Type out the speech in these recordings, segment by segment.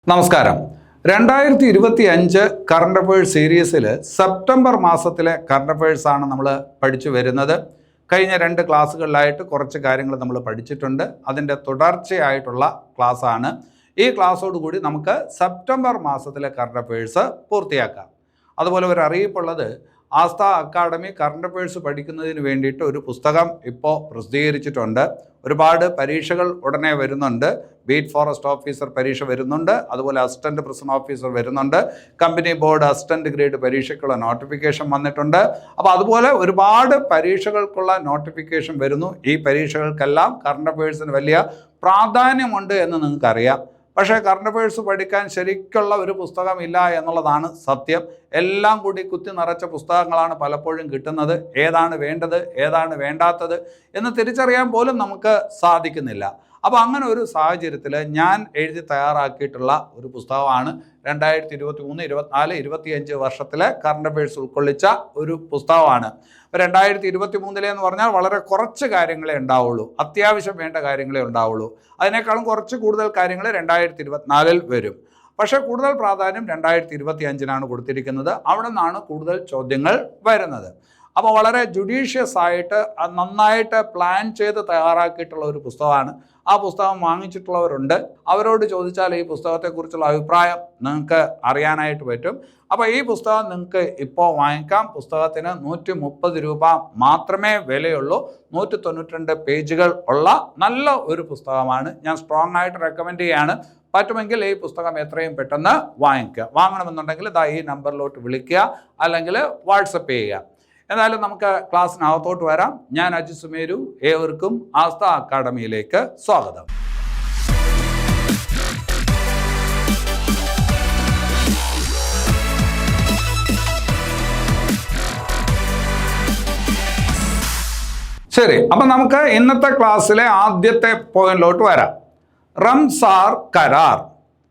നമസ്കാരം. 2025 current affairs സീരീസിൽ September മാസത്തിലെ കറണ്ട് അഫയേഴ്സ് ആണ് നമ്മൾ പഠിച്ചു വരുന്നത്. കഴിഞ്ഞ 2 ക്ലാസ്സുകളിലായിട്ട് കുറച്ച് കാര്യങ്ങൾ നമ്മൾ പഠിച്ചിട്ടുണ്ട്. അതിൻ്റെ തുടർച്ചയായിട്ടുള്ള ക്ലാസ്സാണ്. ഈ ക്ലാസ്സോടുകൂടി നമുക്ക് സെപ്റ്റംബർ മാസത്തിലെ കറണ്ട് അഫയേഴ്സ് പൂർത്തിയാക്കാം. അതുപോലെ ഒരു അറിയിപ്പുള്ളത്, ആസ്ഥ അക്കാഡമി കറണ്ട് അഫയേഴ്സ് പഠിക്കുന്നതിന് വേണ്ടിയിട്ട് ഒരു പുസ്തകം ഇപ്പോൾ പ്രസിദ്ധീകരിച്ചിട്ടുണ്ട്. ഒരുപാട് പരീക്ഷകൾ ഉടനെ വരുന്നുണ്ട്. ബീറ്റ് ഫോറസ്റ്റ് ഓഫീസർ പരീക്ഷ വരുന്നുണ്ട്, അതുപോലെ അസിസ്റ്റൻറ്റ് പ്രിസൺ ഓഫീസർ വരുന്നുണ്ട്, കമ്പനി ബോർഡ് അസിസ്റ്റൻറ്റ് ഗ്രേഡ് പരീക്ഷയ്ക്കുള്ള നോട്ടിഫിക്കേഷൻ വന്നിട്ടുണ്ട്. അപ്പോൾ അതുപോലെ ഒരുപാട് പരീക്ഷകൾക്കുള്ള നോട്ടിഫിക്കേഷൻ വരുന്നു. ഈ പരീക്ഷകൾക്കെല്ലാം കറണ്ട് അഫയേഴ്സിന് വലിയ പ്രാധാന്യമുണ്ട് എന്ന് നിങ്ങൾക്കറിയാം. പക്ഷേ കറണ്ട് അഫയേഴ്സ് പഠിക്കാൻ ശരിക്കുള്ള ഒരു പുസ്തകമില്ല എന്നുള്ളതാണ് സത്യം. എല്ലാം കൂടി കുത്തി നിറച്ച പുസ്തകങ്ങളാണ് പലപ്പോഴും കിട്ടുന്നത്. ഏതാണ് വേണ്ടത്, ഏതാണ് വേണ്ടാത്തത് എന്ന് തിരിച്ചറിയാൻ പോലും നമുക്ക് സാധിക്കുന്നില്ല. അപ്പോൾ അങ്ങനെ ഒരു സാഹചര്യത്തിൽ ഞാൻ എഴുതി തയ്യാറാക്കിയിട്ടുള്ള ഒരു പുസ്തകമാണ് 2023, 24, 25 വർഷത്തിലെ കറണ്ട് അഫയേഴ്സ് ഉൾക്കൊള്ളിച്ച ഒരു പുസ്തകമാണ്. 2023 എന്ന് പറഞ്ഞാൽ വളരെ കുറച്ച് കാര്യങ്ങളെ ഉണ്ടാവുള്ളൂ, അത്യാവശ്യം വേണ്ട കാര്യങ്ങളെ ഉണ്ടാവുള്ളൂ. അതിനേക്കാളും കുറച്ച് കൂടുതൽ കാര്യങ്ങൾ 2024 വരും. പക്ഷേ കൂടുതൽ പ്രാധാന്യം 2025 കൊടുത്തിരിക്കുന്നത്. അവിടെ നിന്നാണ് കൂടുതൽ ചോദ്യങ്ങൾ വരുന്നത്. അപ്പോൾ വളരെ ജുഡീഷ്യസ് ആയിട്ട് നന്നായിട്ട് പ്ലാൻ ചെയ്ത് തയ്യാറാക്കിയിട്ടുള്ള ഒരു പുസ്തകമാണ്. ആ പുസ്തകം വാങ്ങിച്ചിട്ടുള്ളവരുണ്ട്. അവരോട് ചോദിച്ചാൽ ഈ പുസ്തകത്തെക്കുറിച്ചുള്ള അഭിപ്രായം നിങ്ങൾക്ക് അറിയാനായിട്ട് പറ്റും. അപ്പോൾ ഈ പുസ്തകം നിങ്ങൾക്ക് ഇപ്പോൾ വാങ്ങിക്കാം. പുസ്തകത്തിന് 130 രൂപ മാത്രമേ വിലയുള്ളൂ. 192 പേജുകൾ ഉള്ള നല്ല ഒരു പുസ്തകമാണ്. ഞാൻ സ്ട്രോങ് ആയിട്ട് റെക്കമെൻഡ് ചെയ്യാണ്. പറ്റുമെങ്കിൽ ഈ പുസ്തകം എത്രയും പെട്ടെന്ന് വാങ്ങിക്കുക. വാങ്ങണമെന്നുണ്ടെങ്കിൽ ഈ നമ്പറിലോട്ട് വിളിക്കുക, അല്ലെങ്കിൽ വാട്സപ്പ് ചെയ്യുക. എന്നാലും നമുക്ക് ക്ലാസ്സിനകത്തോട്ട് വരാം. ഞാൻ അജിത് സുമേരു. ഏവർക്കും ആസ്ഥ അക്കാഡമിയിലേക്ക് സ്വാഗതം. ശരി, അപ്പം നമുക്ക് ഇന്നത്തെ ക്ലാസ്സിലെ ആദ്യത്തെ പോയിന്റിലോട്ട് വരാം. റംസാർ കരാർ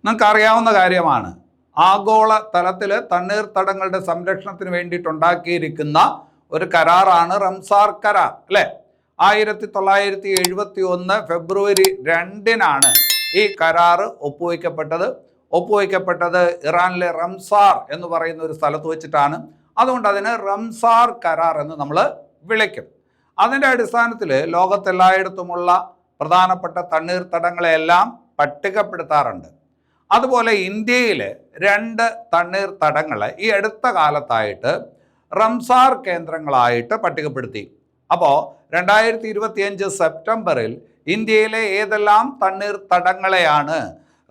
നിങ്ങൾക്ക് അറിയാവുന്ന കാര്യമാണ്. ആഗോള തലത്തിൽ തണ്ണീർത്തടങ്ങളുടെ സംരക്ഷണത്തിന് വേണ്ടിയിട്ടുണ്ടാക്കിയിരിക്കുന്ന ഒരു കരാറാണ് റംസാർ കരാർ, അല്ലേ? 1971 ഫെബ്രുവരി 2 ഈ കരാറ് ഒപ്പുവയ്ക്കപ്പെട്ടത് ഇറാനിലെ റംസാർ എന്ന് പറയുന്ന ഒരു സ്ഥലത്ത് വെച്ചിട്ടാണ്. അതുകൊണ്ട് അതിന് റംസാർ കരാർ എന്ന് നമ്മൾ വിളിക്കും. അതിൻ്റെ അടിസ്ഥാനത്തിൽ ലോകത്തെല്ലായിടത്തുമുള്ള പ്രധാനപ്പെട്ട തണ്ണീർത്തടങ്ങളെല്ലാം പട്ടികപ്പെടുത്താറുണ്ട്. അതുപോലെ ഇന്ത്യയിൽ 2 തണ്ണീർത്തടങ്ങൾ ഈ അടുത്ത കാലത്തായിട്ട് റംസാർ കേന്ദ്രങ്ങളായിട്ട് പട്ടികപ്പെടുത്തി. അപ്പോൾ 2025 സെപ്റ്റംബറിൽ ഇന്ത്യയിലെ ഏതെല്ലാം തണ്ണീർത്തടങ്ങളെയാണ്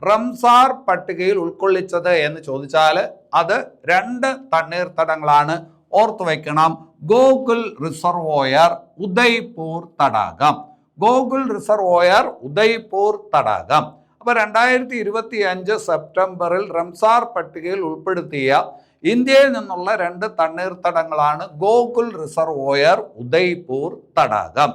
റംസാർ പട്ടികയിൽ ഉൾക്കൊള്ളിച്ചത് എന്ന് ചോദിച്ചാൽ അത് 2 തണ്ണീർത്തടങ്ങളാണ്. ഓർത്തു വയ്ക്കണം, ഗോകുൽ റിസർവോയർ, ഉദയ്പൂർ തടാകം. ഗോകുൽ റിസർവോയർ, ഉദയ്പൂർ തടാകം. അപ്പോൾ 2025 സെപ്റ്റംബറിൽ റംസാർ പട്ടികയിൽ ഉൾപ്പെടുത്തിയ ഇന്ത്യയിൽ നിന്നുള്ള 2 തണ്ണീർത്തടങ്ങളാണ് ഗോകുൽ റിസർവോയർ, ഉദയ്പൂർ തടാകം.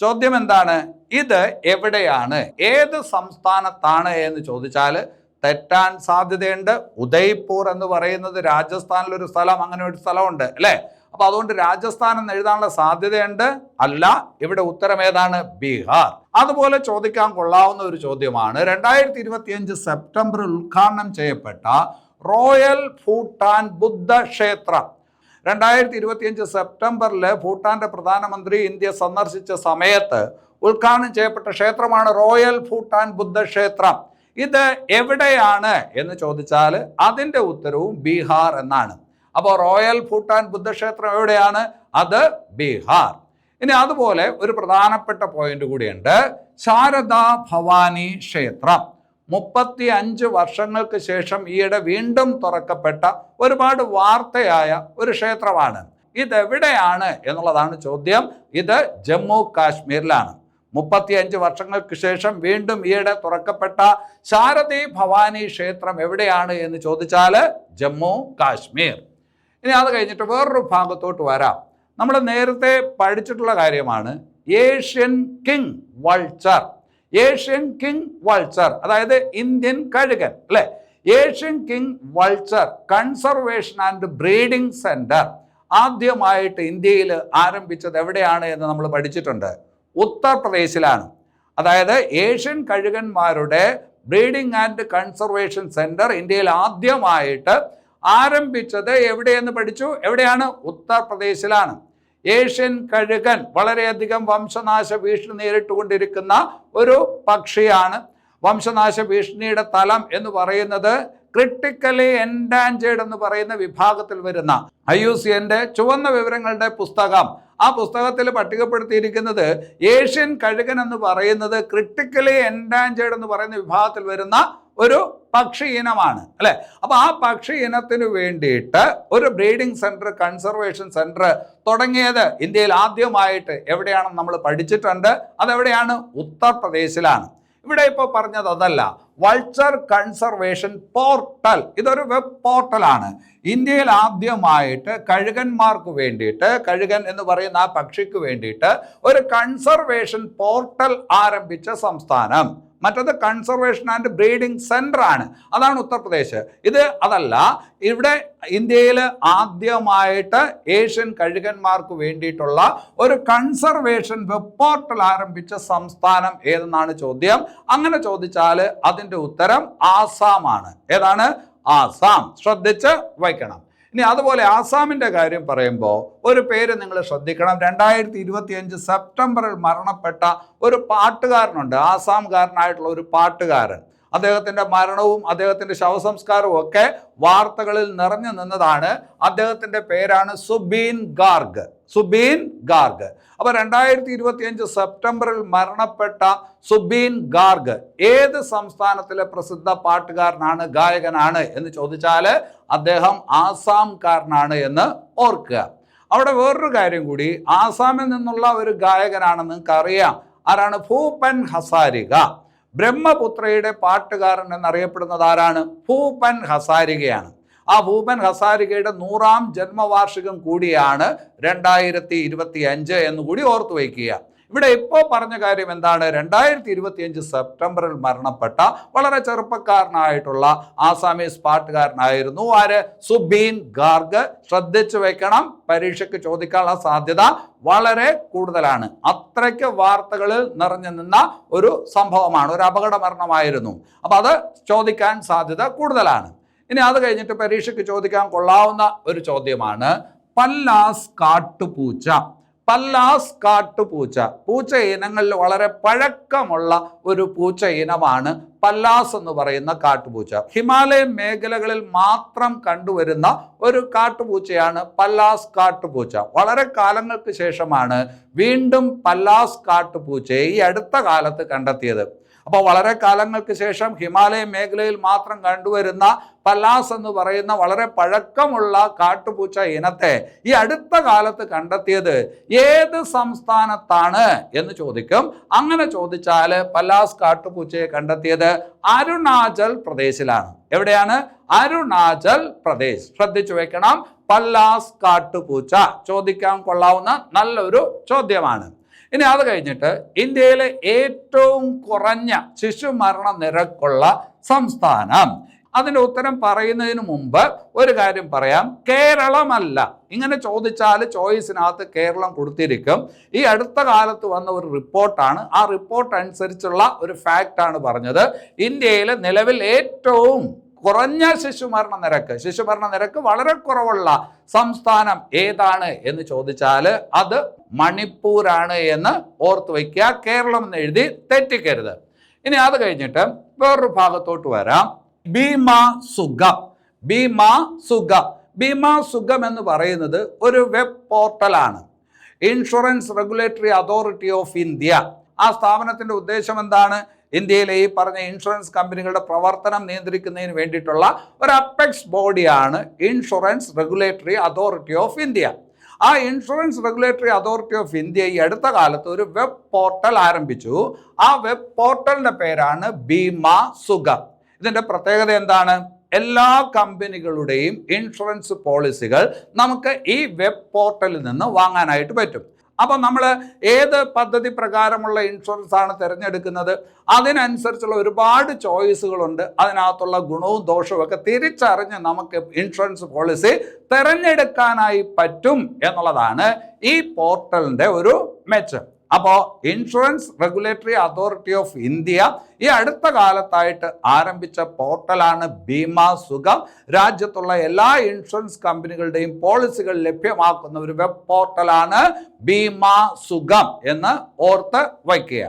ചോദ്യം എന്താണ്? ഇത് എവിടെയാണ്, ഏത് സംസ്ഥാനത്താണ് എന്ന് ചോദിച്ചാൽ തെറ്റാൻ സാധ്യതയുണ്ട്. ഉദയ്പൂർ എന്ന് പറയുന്നത് രാജസ്ഥാനിലൊരു സ്ഥലം, അങ്ങനെ ഒരു സ്ഥലമുണ്ട്, അല്ലേ? അപ്പൊ അതുകൊണ്ട് രാജസ്ഥാൻ എന്ന് എഴുതാനുള്ള സാധ്യതയുണ്ട്. അല്ല, ഇവിടെ ഉത്തരം ഏതാണ്? ബീഹാർ. അതുപോലെ ചോദിക്കാൻ കൊള്ളാവുന്ന ഒരു ചോദ്യമാണ്, 2025 സെപ്റ്റംബറിൽ ഉദ്ഘാടനം ചെയ്യപ്പെട്ട റോയൽ ഭൂട്ടാൻ ബുദ്ധ ക്ഷേത്രം. 2025 സെപ്റ്റംബറിൽ ഭൂട്ടാന്റെ പ്രധാനമന്ത്രി ഇന്ത്യ സന്ദർശിച്ച സമയത്ത് ഉദ്ഘാടനം ചെയ്യപ്പെട്ട ക്ഷേത്രമാണ് റോയൽ ഭൂട്ടാൻ ബുദ്ധ ക്ഷേത്രം. ഇത് എവിടെയാണ് എന്ന് ചോദിച്ചാൽ അതിൻ്റെ ഉത്തരവും ബീഹാർ എന്നാണ്. അപ്പോൾ റോയൽ ഭൂട്ടാൻ ബുദ്ധക്ഷേത്രം എവിടെയാണ്? അത് ബീഹാർ. ഇനി അതുപോലെ ഒരു പ്രധാനപ്പെട്ട പോയിന്റ് കൂടിയുണ്ട്, ശാരദാ ഭവാനി ക്ഷേത്രം. 35 വർഷങ്ങൾക്ക് ശേഷം ഈയിടെ വീണ്ടും തുറക്കപ്പെട്ട ഒരുപാട് വാർത്തയായ ഒരു ക്ഷേത്രമാണ്. ഇതെവിടെയാണ് എന്നുള്ളതാണ് ചോദ്യം. ഇത് ജമ്മു കാശ്മീരിലാണ്. 35 വർഷങ്ങൾക്ക് ശേഷം വീണ്ടും ഈയിടെ തുറക്കപ്പെട്ട ശാരദാ ഭവാനി ക്ഷേത്രം എവിടെയാണ് എന്ന് ചോദിച്ചാൽ ജമ്മു കാശ്മീർ. ഇനി അത് കഴിഞ്ഞിട്ട് വേറൊരു ഭാഗത്തോട്ട് വരാം. നമ്മൾ നേരത്തെ പഠിച്ചിട്ടുള്ള കാര്യമാണ് Asian king vulture. Asian king vulture അതായത് ഇന്ത്യൻ കഴുകൻ, അല്ലെ? Asian king vulture conservation and breeding centre ആദ്യമായിട്ട് ഇന്ത്യയിൽ ആരംഭിച്ചത് എവിടെയാണ് എന്ന് നമ്മൾ പഠിച്ചിട്ടുണ്ട്. ഉത്തർപ്രദേശിലാണ്. അതായത് ഏഷ്യൻ കഴുകന്മാരുടെ ബ്രീഡിംഗ് ആൻഡ് കൺസർവേഷൻ സെന്റർ ഇന്ത്യയിൽ ആദ്യമായിട്ട് ആരംഭിച്ചത് എവിടെയെന്ന് പഠിച്ചു. എവിടെയാണ്? ഉത്തർപ്രദേശിലാണ്. ഏഷ്യൻ കഴുകൻ വളരെയധികം വംശനാശ ഭീഷണി നേരിട്ടുകൊണ്ടിരിക്കുന്ന ഒരു പക്ഷിയാണ്. വംശനാശ ഭീഷണിയുടെ തലം എന്ന് പറയുന്നത് ക്രിട്ടിക്കലി എൻഡാഞ്ചേർഡ് എന്ന് പറയുന്ന വിഭാഗത്തിൽ വരുന്ന IUCNന്റെ ചുവന്ന വിവരങ്ങളുടെ പുസ്തകം, ആ പുസ്തകത്തിൽ പട്ടികപ്പെടുത്തിയിരിക്കുന്നത് ഏഷ്യൻ കഴുകൻ എന്ന് പറയുന്നത് ക്രിട്ടിക്കലി എൻഡാഞ്ചേർഡ് എന്ന് പറയുന്ന വിഭാഗത്തിൽ വരുന്ന ഒരു പക്ഷി ഇനമാണ് അല്ലെ. അപ്പൊ ആ പക്ഷി ഇനത്തിന് വേണ്ടിയിട്ട് ഒരു ബ്രീഡിംഗ് സെന്റർ, കൺസർവേഷൻ സെന്റർ തുടങ്ങിയത് ഇന്ത്യയിൽ ആദ്യമായിട്ട് എവിടെയാണെന്ന് നമ്മൾ പഠിച്ചിട്ടുണ്ട്. അതെവിടെയാണ്? ഉത്തർപ്രദേശിലാണ്. ഇവിടെ ഇപ്പോൾ പറഞ്ഞത് അതല്ല, വൾച്ചർ കൺസർവേഷൻ പോർട്ടൽ. ഇതൊരു വെബ് പോർട്ടലാണ്. ഇന്ത്യയിൽ ആദ്യമായിട്ട് കഴുകന്മാർക്ക് വേണ്ടിയിട്ട്, കഴുകൻ എന്ന് പറയുന്ന ആ പക്ഷിക്ക് വേണ്ടിയിട്ട് ഒരു കൺസർവേഷൻ പോർട്ടൽ ആരംഭിച്ച സംസ്ഥാനം. മറ്റത് കൺസർവേഷൻ ആൻഡ് ബ്രീഡിംഗ് സെന്റർ ആണ്, അതാണ് ഉത്തർപ്രദേശ്. ഇത് അതല്ല, ഇവിടെ ഇന്ത്യയിൽ ആദ്യമായിട്ട് ഏഷ്യൻ കഴുകന്മാർക്ക് വേണ്ടിയിട്ടുള്ള ഒരു കൺസർവേഷൻ വെബ് പോർട്ടൽ ആരംഭിച്ച സംസ്ഥാനം ഏതെന്നാണ് ചോദ്യം. അങ്ങനെ ചോദിച്ചാൽ അതിൻ്റെ ഉത്തരം ആസാമാണ്. ഏതാണ്? ആസാം. ശ്രദ്ധിച്ച് വയ്ക്കണം. ഇനി അതുപോലെ ആസാമിൻ്റെ കാര്യം പറയുമ്പോൾ ഒരു പേര് നിങ്ങൾ ശ്രദ്ധിക്കണം. 2025 സെപ്റ്റംബറിൽ മരണപ്പെട്ട ഒരു പാട്ടുകാരനുണ്ട്, ആസാംകാരനായിട്ടുള്ള ഒരു പാട്ടുകാരൻ. അദ്ദേഹത്തിൻ്റെ മരണവും അദ്ദേഹത്തിൻ്റെ ശവസംസ്കാരവും ഒക്കെ വാർത്തകളിൽ നിറഞ്ഞു നിന്നതാണ്. അദ്ദേഹത്തിൻ്റെ പേരാണ് സുബീൻ ഗാർഗ്. സുബീൻ ഗാർഗ്. അപ്പോൾ 2025 സെപ്റ്റംബറിൽ മരണപ്പെട്ട സുബീൻ ഗാർഗ് ഏത് സംസ്ഥാനത്തിലെ പ്രസിദ്ധ പാട്ടുകാരനാണ്, ഗായകനാണ് എന്ന് ചോദിച്ചാൽ അദ്ദേഹം ആസാംകാരനാണ് എന്ന് ഓർക്കുക. അവിടെ വേറൊരു കാര്യം കൂടി, ആസാമിൽ നിന്നുള്ള ഒരു ഗായകനാണെന്ന് നിങ്ങൾക്ക് അറിയാം. ആരാണ്? ഭൂപൻ ഹസാരിക. ബ്രഹ്മപുത്രയുടെ പാട്ടുകാരൻ എന്നറിയപ്പെടുന്നത് ആരാണ്? ഭൂപൻ ഹസാരികയാണ്. ആ ഭൂപൻ ഹസാരികയുടെ 100ാം ജന്മവാർഷികം കൂടിയാണ് 2025 എന്നുകൂടി ഓർത്തു വയ്ക്കുക. ഇവിടെ ഇപ്പോൾ പറഞ്ഞ കാര്യം എന്താണ്? 2025 സെപ്റ്റംബറിൽ മരണപ്പെട്ട വളരെ ചെറുപ്പക്കാരനായിട്ടുള്ള ആസാമീസ് പാട്ടുകാരനായിരുന്നു ആര്? സുബീൻ ഗാർഗ്. ശ്രദ്ധിച്ചു വെക്കണം, പരീക്ഷയ്ക്ക് ചോദിക്കാനുള്ള സാധ്യത വളരെ കൂടുതലാണ്. അത്രയ്ക്ക് വാർത്തകളിൽ നിറഞ്ഞു നിന്ന ഒരു സംഭവമാണ്, ഒരു അപകട മരണമായിരുന്നു. അപ്പൊ അത് ചോദിക്കാൻ സാധ്യത കൂടുതലാണ്. ഇനി അത് കഴിഞ്ഞിട്ട് പരീക്ഷയ്ക്ക് ചോദിക്കാൻ കൊള്ളാവുന്ന ഒരു ചോദ്യമാണ് പല്ലാസ് കാട്ടുപൂച്ച. പല്ലാസ് കാട്ടുപൂച്ച പൂച്ച ഇനങ്ങളിൽ വളരെ പഴക്കമുള്ള ഒരു പൂച്ച ഇനമാണ് പല്ലാസ് എന്ന് പറയുന്ന കാട്ടുപൂച്ച. ഹിമാലയൻ മേഖലകളിൽ മാത്രം കണ്ടുവരുന്ന ഒരു കാട്ടുപൂച്ചയാണ് പല്ലാസ് കാട്ടുപൂച്ച. വളരെ കാലങ്ങൾക്ക് ശേഷമാണ് വീണ്ടും പല്ലാസ് കാട്ടുപൂച്ചയെ ഈ അടുത്ത കാലത്ത് കണ്ടെത്തിയത്. അപ്പോൾ വളരെ കാലങ്ങൾക്ക് ശേഷം ഹിമാലയൻ മേഖലയിൽ മാത്രം കണ്ടുവരുന്ന പല്ലാസ് എന്ന് പറയുന്ന വളരെ പഴക്കമുള്ള കാട്ടുപൂച്ച ഇനത്തെ ഈ അടുത്ത കാലത്ത് കണ്ടെത്തിയത് ഏത് സംസ്ഥാനത്താണ് എന്ന് ചോദിക്കും. അങ്ങനെ ചോദിച്ചാൽ പല്ലാസ് കാട്ടുപൂച്ചയെ കണ്ടെത്തിയത് അരുണാചൽ പ്രദേശിലാണ്. എവിടെയാണ്? അരുണാചൽ പ്രദേശ്. ശ്രദ്ധിച്ചു വെക്കണം, പല്ലാസ് കാട്ടുപൂച്ച ചോദിക്കാൻ കൊള്ളാവുന്ന നല്ലൊരു ചോദ്യമാണ്. ഇനി അത് കഴിഞ്ഞിട്ട് ഇന്ത്യയിലെ ഏറ്റവും കുറഞ്ഞ ശിശുമരണ നിരക്കുള്ള സംസ്ഥാനം, അതിൻ്റെ ഉത്തരം പറയുന്നതിന് മുമ്പ് ഒരു കാര്യം പറയാം. കേരളമല്ല. ഇങ്ങനെ ചോദിച്ചാൽ ചോയ്സിനകത്ത് കേരളം കൊടുത്തിരിക്കും. ഈ അടുത്ത കാലത്ത് വന്ന ഒരു റിപ്പോർട്ടാണ്. ആ റിപ്പോർട്ട് അനുസരിച്ചുള്ള ഒരു ഫാക്റ്റാണ് പറഞ്ഞത്. ഇന്ത്യയിൽ നിലവിൽ ഏറ്റവും കുറഞ്ഞ ശിശുമരണ നിരക്ക് വളരെ കുറവുള്ള സംസ്ഥാനം ഏതാണ് എന്ന് ചോദിച്ചാൽ അത് മണിപ്പൂരാണ് എന്ന് ഓർത്ത് വയ്ക്കുക. കേരളം എന്ന് എഴുതി തെറ്റിക്കരുത്. ഇനി അത് കഴിഞ്ഞിട്ട് വേറൊരു ഭാഗത്തോട്ട് വരാം. ഭീമാ സുഗം എന്ന് പറയുന്നത് ഒരു വെബ് പോർട്ടലാണ്. Insurance regulatory authority of India. ആ സ്ഥാപനത്തിന്റെ ഉദ്ദേശം എന്താണ്? ഇന്ത്യയിലെ ഈ പറഞ്ഞ ഇൻഷുറൻസ് കമ്പനികളുടെ പ്രവർത്തനം നിയന്ത്രിക്കുന്നതിന് വേണ്ടിയിട്ടുള്ള ഒരു അപ്പെക്സ് ബോഡിയാണ് insurance regulatory authority of India. ആ insurance regulatory authority of India ഈ അടുത്ത കാലത്ത് ഒരു വെബ് പോർട്ടൽ ആരംഭിച്ചു. ആ വെബ് പോർട്ടലിന്റെ പേരാണ് ഭീമാ സുഗം. ഇതിന്റെ പ്രത്യേകത എന്താണ്? എല്ലാ കമ്പനികളുടെയും ഇൻഷുറൻസ് പോളിസികൾ നമുക്ക് ഈ വെബ് പോർട്ടലിൽ നിന്ന് വാങ്ങാനായിട്ട് പറ്റും. അപ്പം നമ്മൾ ഏത് പദ്ധതി പ്രകാരമുള്ള ഇൻഷുറൻസ് ആണ് തിരഞ്ഞെടുക്കുന്നത്, അതിനനുസരിച്ചുള്ള ഒരുപാട് ചോയ്സുകളുണ്ട്. അതിനകത്തുള്ള ഗുണവും ദോഷവും ഒക്കെ തിരിച്ചറിഞ്ഞ് നമുക്ക് ഇൻഷുറൻസ് പോളിസി തിരഞ്ഞെടുക്കാനായി പറ്റും എന്നുള്ളതാണ് ഈ പോർട്ടലിൻ്റെ ഒരു മെച്ചം. അപ്പോൾ insurance regulatory authority of India ഈ അടുത്ത കാലത്തായിട്ട് ആരംഭിച്ച പോർട്ടലാണ് ബീമ സുഗം. രാജ്യത്തുള്ള എല്ലാ ഇൻഷുറൻസ് കമ്പനികളുടെയും പോളിസികൾ ലഭ്യമാക്കുന്ന ഒരു വെബ് പോർട്ടലാണ് ബീമ സുഗം എന്ന് ഓർത്ത് വയ്ക്കുക.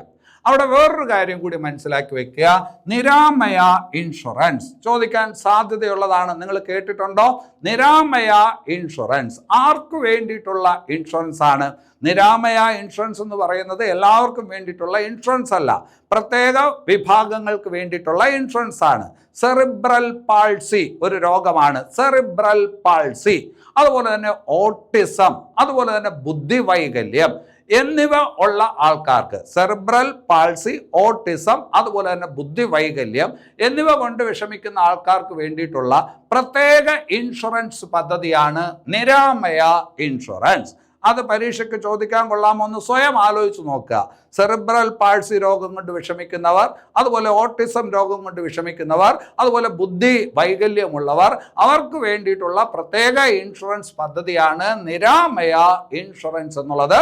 അവിടെ വേറൊരു കാര്യം കൂടി മനസ്സിലാക്കി വെക്കുക. നിരാമയ ഇൻഷുറൻസ് ചോദിക്കാൻ സാധ്യതയുള്ളതാണ്. നിങ്ങൾ കേട്ടിട്ടുണ്ടോ? നിരാമയ ഇൻഷുറൻസ് ആർക്ക് വേണ്ടിയിട്ടുള്ള ഇൻഷുറൻസ് ആണ്? നിരാമയ ഇൻഷുറൻസ് എന്ന് പറയുന്നത് എല്ലാവർക്കും വേണ്ടിയിട്ടുള്ള ഇൻഷുറൻസ് അല്ല, പ്രത്യേക വിഭാഗങ്ങൾക്ക് വേണ്ടിയിട്ടുള്ള ഇൻഷുറൻസ് ആണ്. സെറിബ്രൽ പാൾസി ഒരു രോഗമാണ്, സെറിബ്രൽ പാൾസി. അതുപോലെ തന്നെ ഓട്ടിസം, അതുപോലെ തന്നെ ബുദ്ധിവൈകല്യം എന്നിവ ഉള്ള ആൾക്കാർക്ക് സെറിബ്രൽ പാൾസി, ഓട്ടിസം, അതുപോലെ തന്നെ ബുദ്ധിവൈകല്യം എന്നിവ കൊണ്ട് വിഷമിക്കുന്ന ആൾക്കാർക്ക് വേണ്ടിയിട്ടുള്ള പ്രത്യേക ഇൻഷുറൻസ് പദ്ധതിയാണ് നിരാമയ ഇൻഷുറൻസ്. അത് പരീക്ഷയ്ക്ക് ചോദിക്കാൻ കൊള്ളാമോ എന്ന് സ്വയം ആലോചിച്ച് നോക്കുക. സെറിബ്രൽ പാൾസി രോഗം കൊണ്ട് വിഷമിക്കുന്നവർ, അതുപോലെ ഓട്ടിസം രോഗം കൊണ്ട് വിഷമിക്കുന്നവർ, അതുപോലെ ബുദ്ധി വൈകല്യമുള്ളവർ, അവർക്ക് വേണ്ടിയിട്ടുള്ള പ്രത്യേക ഇൻഷുറൻസ് പദ്ധതിയാണ് നിരാമയ ഇൻഷുറൻസ് എന്നുള്ളത്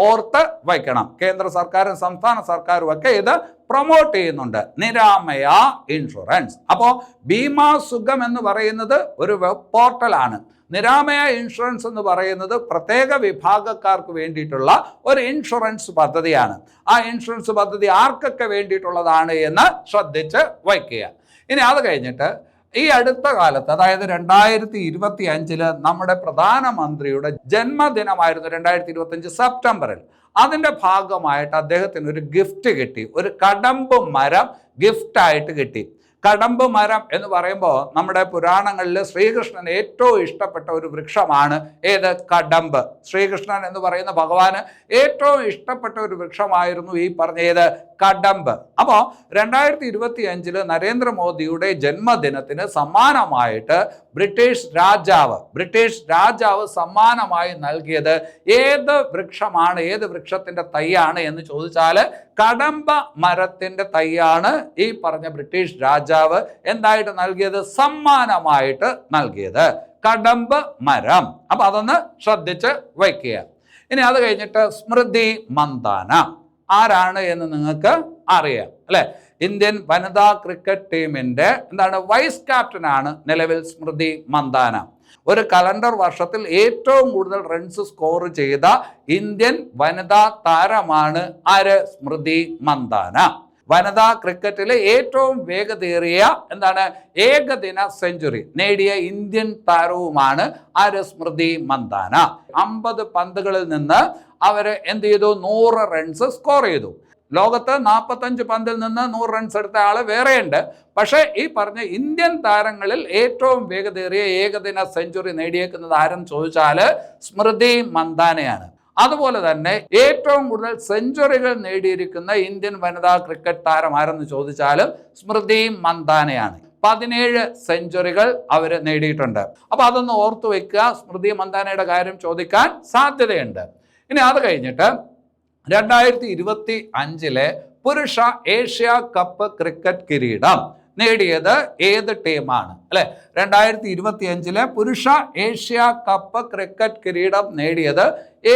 ഓർത്ത് വയ്ക്കണം. കേന്ദ്ര സർക്കാരും സംസ്ഥാന സർക്കാരും ഒക്കെ ഇത് പ്രൊമോട്ട് ചെയ്യുന്നുണ്ട്, നിരാമയ ഇൻഷുറൻസ്. അപ്പോൾ ബീമ സുഗം എന്ന് പറയുന്നത് ഒരു വെബ് പോർട്ടലാണ്. നിരാമയ ഇൻഷുറൻസ് എന്ന് പറയുന്നത് പ്രത്യേക വിഭാഗക്കാർക്ക് വേണ്ടിയിട്ടുള്ള ഒരു ഇൻഷുറൻസ് പദ്ധതിയാണ്. ആ ഇൻഷുറൻസ് പദ്ധതി ആർക്കൊക്കെ വേണ്ടിയിട്ടുള്ളതാണ് എന്ന് ശ്രദ്ധിച്ച് വയ്ക്കുക. ഇനി അത് കഴിഞ്ഞിട്ട് ഈ അടുത്ത കാലത്ത്, അതായത് 2025 നമ്മുടെ പ്രധാനമന്ത്രിയുടെ ജന്മദിനമായിരുന്നു 2025 സെപ്റ്റംബറിൽ. അതിൻ്റെ ഭാഗമായിട്ട് അദ്ദേഹത്തിന് ഒരു ഗിഫ്റ്റ് കിട്ടി, ഒരു കടമ്പ് മരം ഗിഫ്റ്റായിട്ട് കിട്ടി. കടമ്പ് മരം എന്ന് പറയുമ്പോൾ നമ്മുടെ പുരാണങ്ങളിൽ ശ്രീകൃഷ്ണന് ഏറ്റവും ഇഷ്ടപ്പെട്ട ഒരു വൃക്ഷമാണ് ഏത്? കടമ്പ്. ശ്രീകൃഷ്ണൻ എന്ന് പറയുന്ന ഭഗവാന് ഏറ്റവും ഇഷ്ടപ്പെട്ട ഒരു വൃക്ഷമായിരുന്നു ഈ പറഞ്ഞ ഏത്? കടമ്പ്. അപ്പോൾ 2025 നരേന്ദ്രമോദിയുടെ ജന്മദിനത്തിന് സമ്മാനമായിട്ട് ബ്രിട്ടീഷ് രാജാവ് സമ്മാനമായി നൽകിയത് ഏത് വൃക്ഷമാണ്, ഏത് വൃക്ഷത്തിൻ്റെ തൈയാണ് എന്ന് ചോദിച്ചാൽ കടമ്പ മരത്തിൻ്റെ തൈയാണ് ഈ പറഞ്ഞ ബ്രിട്ടീഷ് രാജാവ് എന്തായിട്ട് നൽകിയത്? സമ്മാനമായിട്ട് നൽകിയത് കടമ്പ് മരം. അപ്പൊ അതൊന്ന് ശ്രദ്ധിച്ച് വയ്ക്കുക. ഇനി അത് കഴിഞ്ഞിട്ട് സ്മൃതി മന്ദാന ആരാണ് എന്ന് നിങ്ങൾക്ക് അറിയാം അല്ലെ? ഇന്ത്യൻ വനിതാ ക്രിക്കറ്റ് ടീമിന്റെ വൈസ് ക്യാപ്റ്റനാണ് നിലവിൽ സ്മൃതി മന്ദാന. ഒരു കലണ്ടർ വർഷത്തിൽ ഏറ്റവും കൂടുതൽ റൺസ് സ്കോർ ചെയ്ത ഇന്ത്യൻ വനിതാ താരമാണ് ആര്? സ്മൃതി മന്ദാന. വനിതാ ക്രിക്കറ്റിലെ ഏറ്റവും വേഗതയേറിയ ഏകദിന സെഞ്ചുറി നേടിയ ഇന്ത്യൻ താരവുമാണ് ആര്? സ്മൃതി മന്ദാന. 50 പന്തുകളിൽ നിന്ന് അവര് എന്ത് ചെയ്തു? 100 റൺസ് സ്കോർ ചെയ്തു. ലോകത്ത് 45 പന്തിൽ നിന്ന് 100 റൺസ് എടുത്ത ആള് വേറെയുണ്ട്. പക്ഷേ ഈ പറഞ്ഞ ഇന്ത്യൻ താരങ്ങളിൽ ഏറ്റവും വേഗതയേറിയ ഏകദിന സെഞ്ചുറി നേടിയേക്കുന്നത് ആരെന്ന് ചോദിച്ചാൽ സ്മൃതി മന്ദാനയാണ്. അതുപോലെ തന്നെ ഏറ്റവും കൂടുതൽ സെഞ്ചുറികൾ നേടിയിരിക്കുന്ന ഇന്ത്യൻ വനിതാ ക്രിക്കറ്റ് താരം ആരെന്ന് ചോദിച്ചാലും സ്മൃതി മന്ദാനയാണ്. 17 സെഞ്ചുറികൾ അവർ നേടിയിട്ടുണ്ട്. അപ്പൊ അതൊന്ന് ഓർത്തു വെക്കുക. സ്മൃതി മന്ദാനയുടെ കാര്യം ചോദിക്കാൻ സാധ്യതയുണ്ട്. ഇനി അത് കഴിഞ്ഞിട്ട് 2025 പുരുഷ ഏഷ്യ കപ്പ് ക്രിക്കറ്റ് കിരീടം നേടിയത് ഏത് ടീമാണ് അല്ലെ? 2025 പുരുഷ ഏഷ്യ കപ്പ് ക്രിക്കറ്റ് കിരീടം നേടിയത്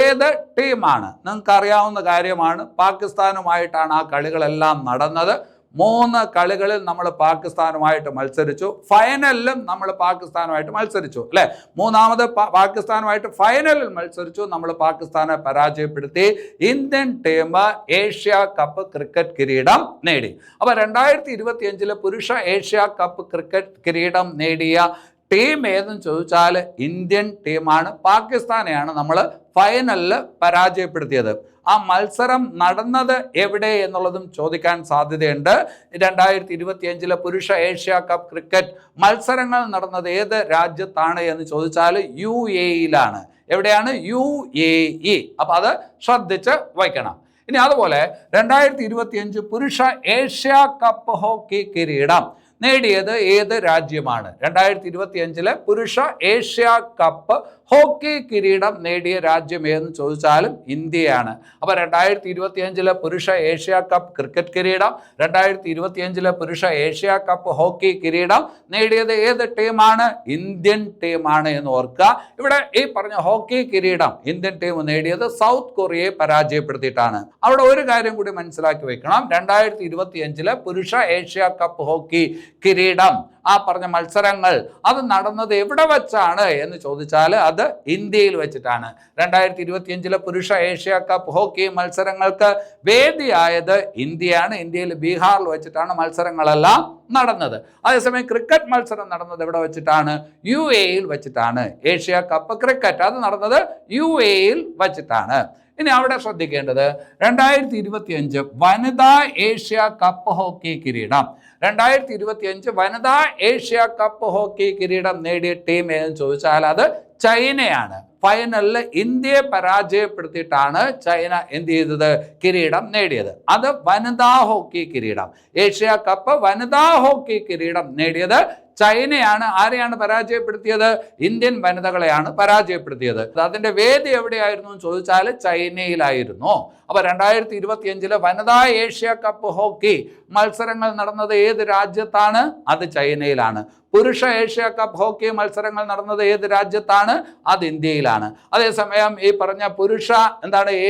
ഏത് ടീമാണ്? നിങ്ങൾക്ക് അറിയാവുന്ന കാര്യമാണ്. പാകിസ്ഥാനുമായിട്ടാണ് ആ കളികളെല്ലാം നടന്നത്. 3 കളികളിൽ നമ്മൾ പാകിസ്ഥാനുമായിട്ട് മത്സരിച്ചു. ഫൈനലിലും നമ്മൾ പാകിസ്ഥാനുമായിട്ട് മത്സരിച്ചു അല്ലെ? മൂന്നാമത് പാകിസ്ഥാനുമായിട്ട് ഫൈനലിൽ മത്സരിച്ചു. നമ്മൾ പാകിസ്ഥാനെ പരാജയപ്പെടുത്തി. Indian team Asia cup cricket കിരീടം നേടി. അപ്പൊ 2025 പുരുഷ ഏഷ്യ കപ്പ് ക്രിക്കറ്റ് കിരീടം നേടിയ ടീം ഏതെന്ന് ചോദിച്ചാൽ ഇന്ത്യൻ ടീമാണ്. പാകിസ്ഥാനെയാണ് നമ്മൾ ഫൈനലിൽ പരാജയപ്പെടുത്തിയത്. ആ മത്സരം നടന്നത് എവിടെ എന്നുള്ളതും ചോദിക്കാൻ സാധ്യതയുണ്ട്. 2025 പുരുഷ ഏഷ്യ കപ്പ് ക്രിക്കറ്റ് മത്സരങ്ങൾ നടന്നത് ഏത് രാജ്യത്താണ് എന്ന് ചോദിച്ചാൽ UAE-യിലാണ്. എവിടെയാണ്? UAE. അപ്പൊ അത് ശ്രദ്ധിച്ച് വയ്ക്കണം. ഇനി അതുപോലെ 2025 പുരുഷ ഏഷ്യ കപ്പ് ഹോക്കി കിരീടം നേടിയത് ഏത് രാജ്യമാണ്? 2025 പുരുഷ ഏഷ്യ കപ്പ് ഹോക്കി കിരീടം നേടിയ രാജ്യം ഏതെന്ന് ചോദിച്ചാലും ഇന്ത്യയാണ്. അപ്പോൾ 2025 പുരുഷ ഏഷ്യ കപ്പ് ക്രിക്കറ്റ് കിരീടം, 2025 പുരുഷ ഏഷ്യ കപ്പ് ഹോക്കി കിരീടം നേടിയത് ഏത് ടീമാണ്? ഇന്ത്യൻ ടീമാണ് എന്ന് ഓർക്കുക. ഇവിടെ ഈ പറഞ്ഞ ഹോക്കി കിരീടം ഇന്ത്യൻ ടീം നേടിയത് സൗത്ത് കൊറിയയെ പരാജയപ്പെടുത്തിയിട്ടാണ്. അവിടെ ഒരു കാര്യം കൂടി മനസ്സിലാക്കി വെക്കണം. 2025 പുരുഷ ഏഷ്യ കപ്പ് ഹോക്കി കിരീടം, ആ പറഞ്ഞ മത്സരങ്ങൾ അത് നടന്നത് എവിടെ വെച്ചാണ് എന്ന് ചോദിച്ചാൽ അത് ഇന്ത്യയിൽ വെച്ചിട്ടാണ്. 2025 പുരുഷ ഏഷ്യ കപ്പ് ഹോക്കി മത്സരങ്ങൾക്ക് വേദിയായത് ഇന്ത്യയാണ്. ഇന്ത്യയിൽ ബീഹാറിൽ വെച്ചിട്ടാണ് മത്സരങ്ങളെല്ലാം നടന്നത്. അതേസമയം ക്രിക്കറ്റ് മത്സരം നടന്നത് എവിടെ വെച്ചിട്ടാണ്? UAE വെച്ചിട്ടാണ്. ഏഷ്യ കപ്പ് ക്രിക്കറ്റ് അത് നടന്നത് UAE വെച്ചിട്ടാണ്. ഇനി അവിടെ ശ്രദ്ധിക്കേണ്ടത് 2025 വനിതാ ഏഷ്യ കപ്പ് ഹോക്കി കിരീടം, 2025 വനിതാ ഏഷ്യ കപ്പ് ഹോക്കി കിരീടം നേടിയ ടീം ഏതെന്ന് ചോദിച്ചാൽ അത് ചൈനയാണ്. ഫൈനലിൽ ഇന്ത്യയെ പരാജയപ്പെടുത്തിയിട്ടാണ് ചൈന എന്ത് ചെയ്തത്? കിരീടം നേടിയത്. അത് വനിതാ ഹോക്കി കിരീടം. ഏഷ്യ കപ്പ് വനിതാ ഹോക്കി കിരീടം നേടിയത് ചൈനയാണ്. ആരെയാണ് പരാജയപ്പെടുത്തിയത്? ഇന്ത്യൻ വനിതകളെയാണ് പരാജയപ്പെടുത്തിയത്. അതിന്റെ വേദി എവിടെയായിരുന്നു എന്ന് ചോദിച്ചാൽ ചൈനയിലായിരുന്നു. അപ്പൊ 2025 വനിതാ ഏഷ്യ കപ്പ് ഹോക്കി മത്സരങ്ങൾ നടന്നത് ഏത് രാജ്യത്താണ്? അത് ചൈനയിലാണ്. പുരുഷ ഏഷ്യ കപ്പ് ഹോക്കി മത്സരങ്ങൾ നടന്നത് ഏത് രാജ്യത്താണ്? അത് ഇന്ത്യയിലാണ്. അതേസമയം ഈ പറഞ്ഞ പുരുഷ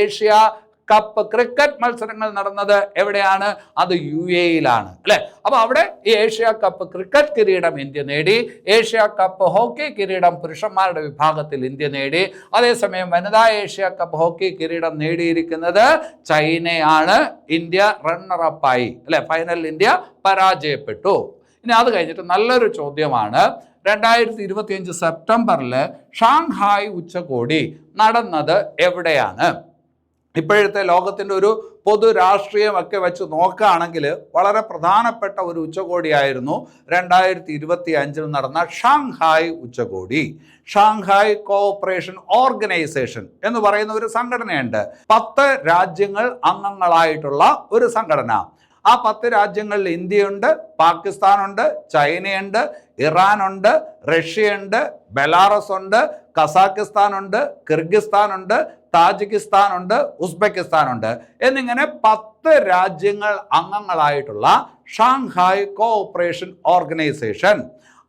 ഏഷ്യ കപ്പ് ക്രിക്കറ്റ് മത്സരങ്ങൾ നടന്നത് എവിടെയാണ്? അത് UAE അല്ലെ? അപ്പൊ അവിടെ ഈ ഏഷ്യ കപ്പ് ക്രിക്കറ്റ് കിരീടം ഇന്ത്യ നേടി. ഏഷ്യ കപ്പ് ഹോക്കി കിരീടം പുരുഷന്മാരുടെ വിഭാഗത്തിൽ ഇന്ത്യ നേടി. അതേസമയം വനിതാ ഏഷ്യ കപ്പ് ഹോക്കി കിരീടം നേടിയിരിക്കുന്നത് ചൈനയാണ്. ഇന്ത്യ റണ്ണറപ്പായി അല്ലെ? ഫൈനലിൽ ഇന്ത്യ പരാജയപ്പെട്ടു. ഇനി അത് കഴിഞ്ഞിട്ട് നല്ലൊരു ചോദ്യമാണ്. 2025 സെപ്റ്റംബറിൽ ഷാങ്ഹായ് ഉച്ചകോടി നടന്നത് എവിടെയാണ്? ഇപ്പോഴത്തെ ലോകത്തിൻ്റെ ഒരു പൊതു രാഷ്ട്രീയമൊക്കെ വെച്ച് നോക്കുകയാണെങ്കിൽ വളരെ പ്രധാനപ്പെട്ട ഒരു ഉച്ചകോടിയായിരുന്നു 2025 നടന്ന ഷാങ്ഹായ് ഉച്ചകോടി. ഷാങ്ഹായ് കോഓപ്പറേഷൻ ഓർഗനൈസേഷൻ എന്ന് പറയുന്ന ഒരു സംഘടനയുണ്ട്. 10 രാജ്യങ്ങൾ അംഗങ്ങളായിട്ടുള്ള ഒരു സംഘടന. ആ 10 രാജ്യങ്ങളിൽ ഇന്ത്യയുണ്ട്, പാകിസ്ഥാനുണ്ട്, ചൈനയുണ്ട്, ഇറാനുണ്ട്, റഷ്യയുണ്ട്, ബെലാറസ് ഉണ്ട്, കസാക്കിസ്ഥാനുണ്ട്, കിർഗിസ്ഥാനുണ്ട്, താജിക്കിസ്ഥാനുണ്ട്, ഉസ്ബെക്കിസ്ഥാനുണ്ട് എന്നിങ്ങനെ 10 രാജ്യങ്ങൾ അംഗങ്ങളായിട്ടുള്ള ഷാങ്ഹായ് കോഓപ്പറേഷൻ ഓർഗനൈസേഷൻ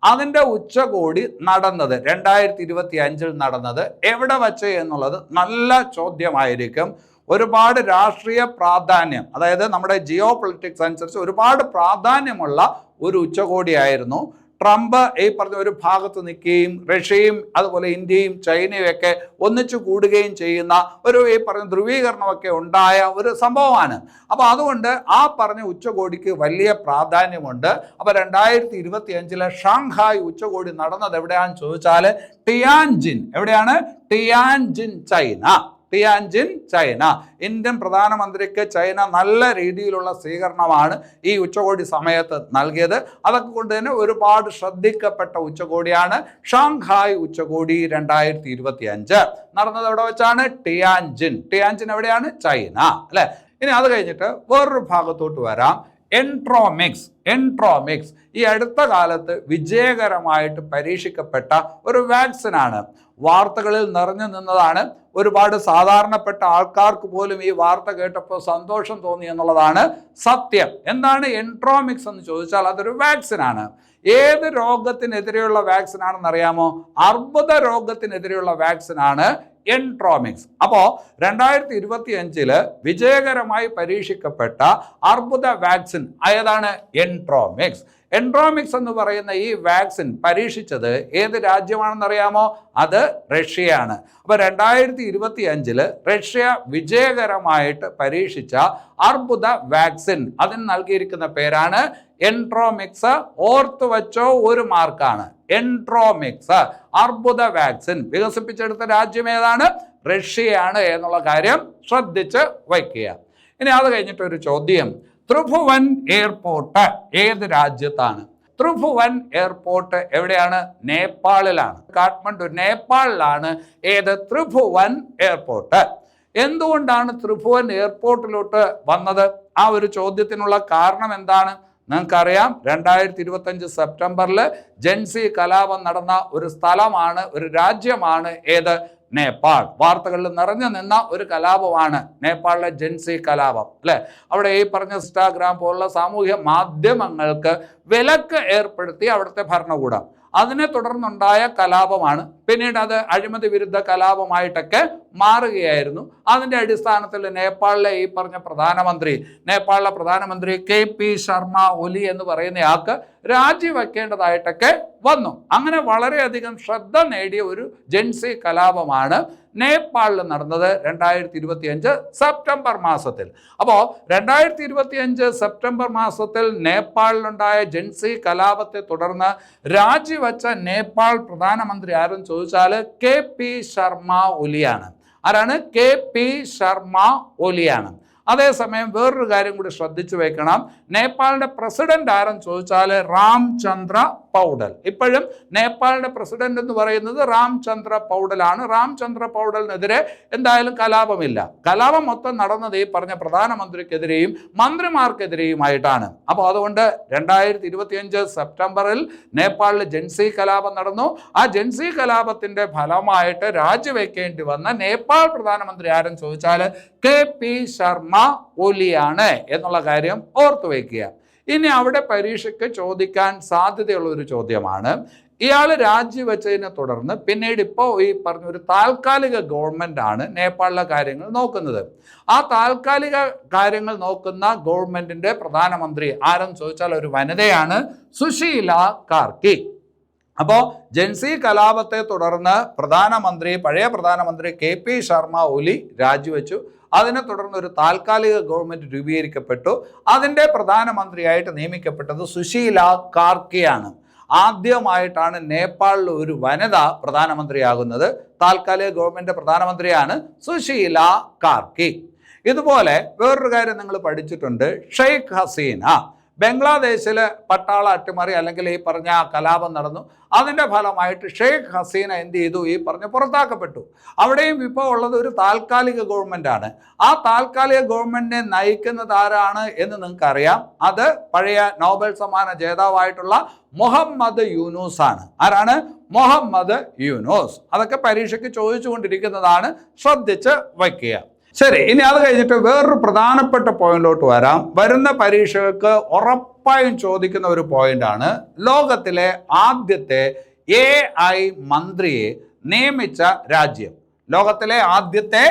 അതിൻ്റെ ഉച്ചകോടി നടന്നത് 2025 നടന്നത് എവിടെ വച്ച് എന്നുള്ളത് നല്ല ചോദ്യമായിരിക്കും. ഒരുപാട് രാഷ്ട്രീയ പ്രാധാന്യം, അതായത് നമ്മുടെ ജിയോ പൊളിറ്റിക്സ് അനുസരിച്ച് ഒരുപാട് പ്രാധാന്യമുള്ള ഒരു ഉച്ചകോടിയായിരുന്നു. ട്രംപ് ഈ പറഞ്ഞ ഒരു ഭാഗത്ത് നിൽക്കുകയും റഷ്യയും അതുപോലെ ഇന്ത്യയും ചൈനയും ഒക്കെ ഒന്നിച്ചു കൂടുകയും ചെയ്യുന്ന ഒരു ഈ പറഞ്ഞ ധ്രുവീകരണമൊക്കെ ഉണ്ടായ ഒരു സംഭവമാണ്. അപ്പോൾ അതുകൊണ്ട് ആ പറഞ്ഞ ഉച്ചകോടിക്ക് വലിയ പ്രാധാന്യമുണ്ട്. അപ്പോൾ 2025 ഷാങ്ഹായ് ഉച്ചകോടി നടന്നത് എവിടെയാണെന്ന് ചോദിച്ചാൽ ടിയാൻജിൻ. എവിടെയാണ്? Tianjin, China. Tianjin, China. Indian പ്രധാനമന്ത്രിക്ക് ചൈന നല്ല രീതിയിലുള്ള സ്വീകരണമാണ് ഈ ഉച്ചകോടി സമയത്ത് നൽകിയത്. അതൊക്കെ കൊണ്ട് തന്നെ ഒരുപാട് ശ്രദ്ധിക്കപ്പെട്ട ഉച്ചകോടിയാണ് ഷാങ്ഹായ് ഉച്ചകോടി 2025. നടന്നത് എവിടെ വെച്ചാണ്? ടിയാൻജിൻ. ടിയാൻജിൻ എവിടെയാണ്? ചൈന അല്ലെ? ഇനി അത് കഴിഞ്ഞിട്ട് വേറൊരു ഭാഗത്തോട്ട് വരാം. എൻട്രോമിക്സ് ഈ അടുത്ത കാലത്ത് വിജയകരമായിട്ട് പരീക്ഷിക്കപ്പെട്ട ഒരു വാക്സിനാണ്. വാർത്തകളിൽ നിറഞ്ഞു നിന്നതാണ്. ഒരുപാട് സാധാരണപ്പെട്ട ആൾക്കാർക്ക് പോലും ഈ വാർത്ത കേട്ടപ്പോൾ സന്തോഷം തോന്നി എന്നുള്ളതാണ് സത്യം. എന്താണ് എൻട്രോമിക്സ് എന്ന് ചോദിച്ചാൽ അതൊരു വാക്സിനാണ്. ഏത് രോഗത്തിനെതിരെയുള്ള വാക്സിനാണെന്ന് അറിയാമോ? അർബുദ രോഗത്തിനെതിരെയുള്ള വാക്സിനാണ് എൻട്രോമിക്സ്. അപ്പോൾ 2025 വിജയകരമായി പരീക്ഷിക്കപ്പെട്ട അർബുദ വാക്സിൻ ഏതാണ്? എൻട്രോമിക്സ്. എൻട്രോമിക്സ് എന്ന് പറയുന്ന ഈ വാക്സിൻ പരീക്ഷിച്ചത് ഏത് രാജ്യമാണെന്നറിയാമോ? അത് റഷ്യയാണ്. അപ്പോൾ 2025 റഷ്യ വിജയകരമായിട്ട് പരീക്ഷിച്ച അർബുദ വാക്സിൻ അതിന് നൽകിയിരിക്കുന്ന പേരാണ് എൻട്രോമിക്സ്. ഓർത്തു വച്ചോ, ഒരു മാർക്കാണ്. എൻട്രോമിക്സ് അർബുദ വാക്സിൻ വികസിപ്പിച്ചെടുത്ത രാജ്യം ഏതാണ്? റഷ്യയാണ് എന്നുള്ള കാര്യം ശ്രദ്ധിച്ച് വയ്ക്കുക. ഇനി അത് കഴിഞ്ഞിട്ട് ഒരു ചോദ്യം. ത്രിഭുവൻ എയർപോർട്ട് ഏത് രാജ്യത്താണ്? ത്രിഭുവൻ എയർപോർട്ട് എവിടെയാണ്? നേപ്പാളിലാണ്. കാഠ്മണ്ഡു, നേപ്പാളിലാണ് ഏത്? ത്രിഭുവൻ എയർപോർട്ട്. എന്തുകൊണ്ടാണ് ത്രിഭുവൻ എയർപോർട്ടിലോട്ട് വന്നത്? ആ ഒരു ചോദ്യത്തിനുള്ള കാരണം എന്താണ്? നിങ്ങൾക്കറിയാം 2025 സെപ്റ്റംബറിൽ ജൻസി കലാപം നടന്ന ഒരു സ്ഥലമാണ്, ഒരു രാജ്യമാണ് ഏത്? നേപ്പാൾ. വാർത്തകളിൽ നിറഞ്ഞു നിന്ന ഒരു കലാപമാണ് നേപ്പാളിലെ ജൻസി കലാപം, അല്ലെ? അവിടെ ഈ പറഞ്ഞ ഇൻസ്റ്റാഗ്രാം പോലുള്ള സാമൂഹ്യ മാധ്യമങ്ങൾക്ക് വിലക്ക് ഏർപ്പെടുത്തി അവിടുത്തെ ഭരണകൂടം. അതിനെ തുടർന്നുണ്ടായ കലാപമാണ്. പിന്നീട് അത് അഴിമതി വിരുദ്ധ കലാപമായിട്ടൊക്കെ മാറുകയായിരുന്നു. അതിൻ്റെ അടിസ്ഥാനത്തിൽ നേപ്പാളിലെ ഈ പറഞ്ഞ നേപ്പാളിലെ പ്രധാനമന്ത്രി KP ശർമ്മ ഒലി എന്ന് പറയുന്നയാൾക്ക് രാജിവെക്കേണ്ടതായിട്ടൊക്കെ വന്നു. അങ്ങനെ വളരെയധികം ശ്രദ്ധ നേടിയ ഒരു ജൻസി കലാപമാണ് നേപ്പാളിൽ നടന്നത് 2025 സെപ്റ്റംബർ മാസത്തിൽ. അപ്പോൾ 2025 സെപ്റ്റംബർ മാസത്തിൽ നേപ്പാളിലുണ്ടായ ജൻസി കലാപത്തെ തുടർന്ന് രാജിവെച്ച നേപ്പാൾ പ്രധാനമന്ത്രി ആരെന്ന് ചോദിച്ചാൽ KP ശർമ്മ ഒലിയാണ്. ആരാണ്? KP ശർമ്മ ഒലിയാണ്. അതേസമയം വേറൊരു കാര്യം കൂടി ശ്രദ്ധിച്ചു വെക്കണം. നേപ്പാളിന്റെ പ്രസിഡന്റ് ആരെന്ന് ചോദിച്ചാൽ രാംചന്ദ്ര പൗഡൽ. ഇപ്പോഴും നേപ്പാളിന്റെ പ്രസിഡന്റ് എന്ന് പറയുന്നത് രാംചന്ദ്ര പൗഡലാണ്. രാംചന്ദ്ര പൗഡലിനെതിരെ എന്തായാലും കലാപമില്ല. കലാപം മൊത്തം നടന്നത് ഈ പറഞ്ഞ പ്രധാനമന്ത്രിക്കെതിരെയും മന്ത്രിമാർക്കെതിരെയുമായിട്ടാണ്. അപ്പോൾ അതുകൊണ്ട് 2025 സെപ്റ്റംബറിൽ നേപ്പാളിൽ ജൻസി കലാപം നടന്നു. ആ ജൻസി കലാപത്തിന്റെ ഫലമായിട്ട് രാജിവെക്കേണ്ടി വന്ന നേപ്പാൾ പ്രധാനമന്ത്രി ആരെന്ന് ചോദിച്ചാൽ KP ശർമ്മ ഒലിയാണ് എന്നുള്ള കാര്യം ഓർത്തു വയ്ക്കുക. ഇനി അവിടെ പരീക്ഷയ്ക്ക് ചോദിക്കാൻ സാധ്യതയുള്ള ഒരു ചോദ്യമാണ്, ഇയാൾ രാജിവെച്ചതിനെ തുടർന്ന് പിന്നീട് ഇപ്പോൾ ഈ പറഞ്ഞ ഒരു താൽക്കാലിക ഗവൺമെന്റ് ആണ് നേപ്പാളിലെ കാര്യങ്ങൾ നോക്കുന്നത്. ആ താൽക്കാലിക കാര്യങ്ങൾ നോക്കുന്ന ഗവൺമെന്റിന്റെ പ്രധാനമന്ത്രി ആരെന്ന് ചോദിച്ചാൽ ഒരു വനിതയാണ്, സുശീല കാർക്കി. അപ്പോൾ ജൻസി കലാപത്തെ തുടർന്ന് പഴയ പ്രധാനമന്ത്രി KP ശർമ്മ ഒലി രാജിവെച്ചു. അതിനെ തുടർന്ന് ഒരു താൽക്കാലിക ഗവൺമെന്റ് രൂപീകരിക്കപ്പെട്ടു. അതിൻ്റെ പ്രധാനമന്ത്രിയായിട്ട് നിയമിക്കപ്പെട്ടത് സുശീല കാർക്കിയാണ്. ആദ്യമായിട്ടാണ് നേപ്പാളിൽ ഒരു വനിത പ്രധാനമന്ത്രിയാകുന്നത്. താൽക്കാലിക ഗവൺമെന്റ് പ്രധാനമന്ത്രിയാണ് സുശീല കാർക്കി. ഇതുപോലെ വേറൊരു കാര്യം നിങ്ങൾ പഠിച്ചിട്ടുണ്ട്. ഷെയ്ഖ് ഹസീന ബംഗ്ലാദേശിൽ പട്ടാള അട്ടിമറി അല്ലെങ്കിൽ ഈ പറഞ്ഞ കലാപം നടന്നു. അതിൻ്റെ ഫലമായിട്ട് ഷെയ്ഖ് ഹസീന എന്ത് ചെയ്തു? ഈ പറഞ്ഞ പുറത്താക്കപ്പെട്ടു. അവിടെയും ഇപ്പോൾ ഉള്ളത് ഒരു താൽക്കാലിക ഗവൺമെൻറ്റാണ്. ആ താൽക്കാലിക ഗവൺമെൻറ്റിനെ നയിക്കുന്നത് ആരാണ് എന്ന് നിങ്ങൾക്കറിയാം. അത് പഴയ നോബൽ സമ്മാന ജേതാവായിട്ടുള്ള മുഹമ്മദ് യൂനൂസ് ആണ്. ആരാണ്? മുഹമ്മദ് യൂനൂസ്. അതൊക്കെ പരീക്ഷയ്ക്ക് ചോദിച്ചുകൊണ്ടിരിക്കുന്നതാണ്, ശ്രദ്ധിച്ച് വയ്ക്കുക. ശരി, ഇനി അത് കഴിഞ്ഞിട്ട് വേറൊരു പ്രധാനപ്പെട്ട പോയിന്റിലോട്ട് വരാം. വരുന്ന പരീക്ഷകൾക്ക് ഉറപ്പായും ചോദിക്കുന്ന ഒരു പോയിന്റാണ്, ലോകത്തിലെ ആദ്യത്തെ AI മന്ത്രിയെ നിയമിച്ച രാജ്യം. ലോകത്തിലെ ആദ്യത്തെ